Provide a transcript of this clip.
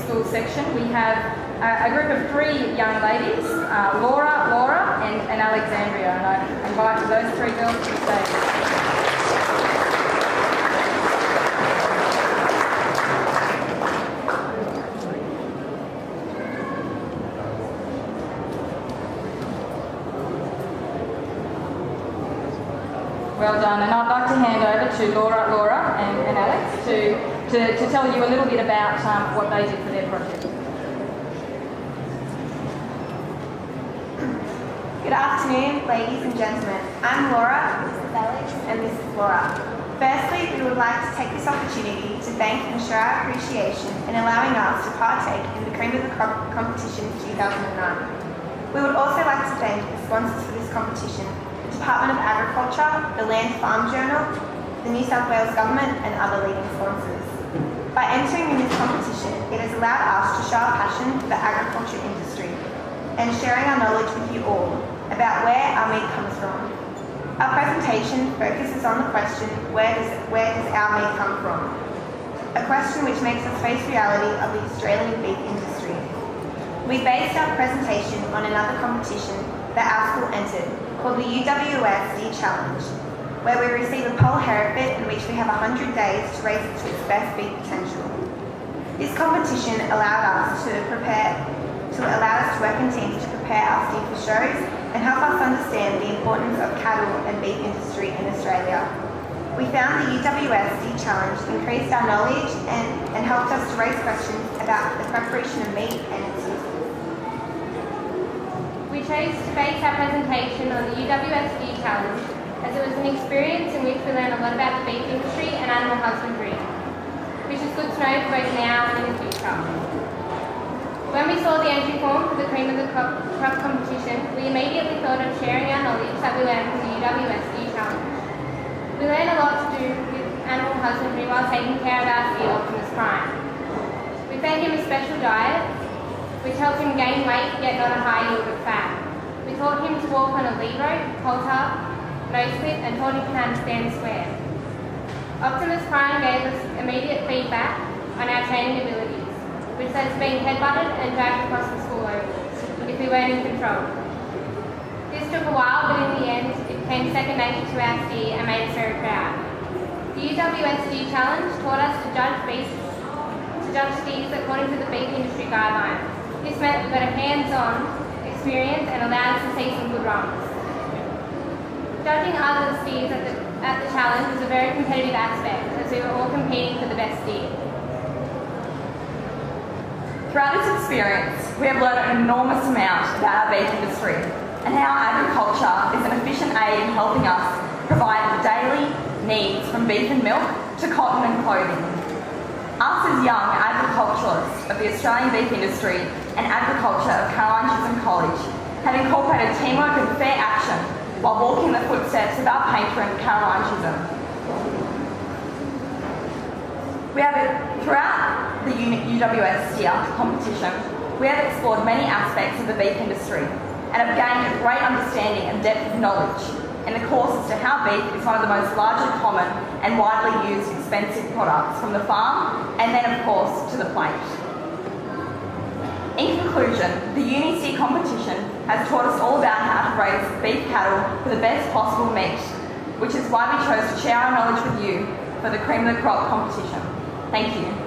Uni-Schools section, we have a group of 3 young ladies, Laura, and Alexandria, and I invite those 3 girls to the stage. Well done, and I'd like to hand over to Laura and Alex to tell you a little bit about what they did for their project. Good afternoon, ladies and gentlemen. I'm Laura, this is Alex, and this is Laura. Firstly, we would like to take this opportunity to thank and show our appreciation in allowing us to partake in the Cream of the Crop competition for 2009. We would also like to thank the sponsors for this competition: the Department of Agriculture, the Land Farm Journal, the New South Wales Government, and other leading sponsors. By entering in this competition, it has allowed us to show our passion for the agriculture industry and sharing our knowledge with you all about where our meat comes from. Our presentation focuses on the question, where does our meat come from? A question which makes us face reality of the Australian beef industry. We based our presentation on another competition that our school entered, called the UWS Steer Challenge, where we receive a Poll Hereford in which we have 100 days to raise it to its best beef potential. This competition allowed us to work in teams to prepare our steer for shows and help us understand the importance of cattle and beef industry in Australia. We found the UWS Steer Challenge increased our knowledge and helped us to raise questions about the preparation of meat and its uses. We chose to base our presentation on the UWS Steer Challenge as it was an experience in which we learned a lot about the beef industry and animal husbandry, which is good to know for both now and in the future. When we saw the entry form for the Cream of the Crop competition, we immediately thought of sharing our knowledge that we learned from the UWS Steer Challenge. We learned a lot to do with animal husbandry while taking care of our steer, Optimus Prime. We fed him a special diet, which helped him gain weight yet not a high yield of fat. We taught him to walk on a lead rope, halter, nose clip, and taught him how to stand square. Optimus Prime gave us immediate feedback on our training abilities, which led to being headbutted and dragged across the school ovals if we weren't in control. This took a while, but in the end, it became second nature to our steer and made us very proud. The UWS Steer Challenge taught us to judge steers according to the beef industry guidelines. This meant we got a hands-on experience and allowed us to see some good runs. Judging other steers at the challenge was a very competitive aspect, as we were all competing for the best steer. Throughout this experience, we have learned an enormous amount about our beef industry and how agriculture is an efficient aid in helping us provide the daily needs from beef and milk to cotton and clothing. Us as young agriculturalists of the Australian beef industry and agriculture of Caroline Chisholm College have incorporated teamwork and fair action while walking the footsteps of our patron, Caroline Chisholm. Throughout the UWS Steer competition, we have explored many aspects of the beef industry and have gained a great understanding and depth of knowledge in the course as to how beef is one of the most largely common and widely used expensive products from the farm and then of course to the plate. In conclusion, the Unisteers Competition has taught us all about how to raise beef cattle for the best possible meat, which is why we chose to share our knowledge with you for the Cream of the Crop competition. Thank you.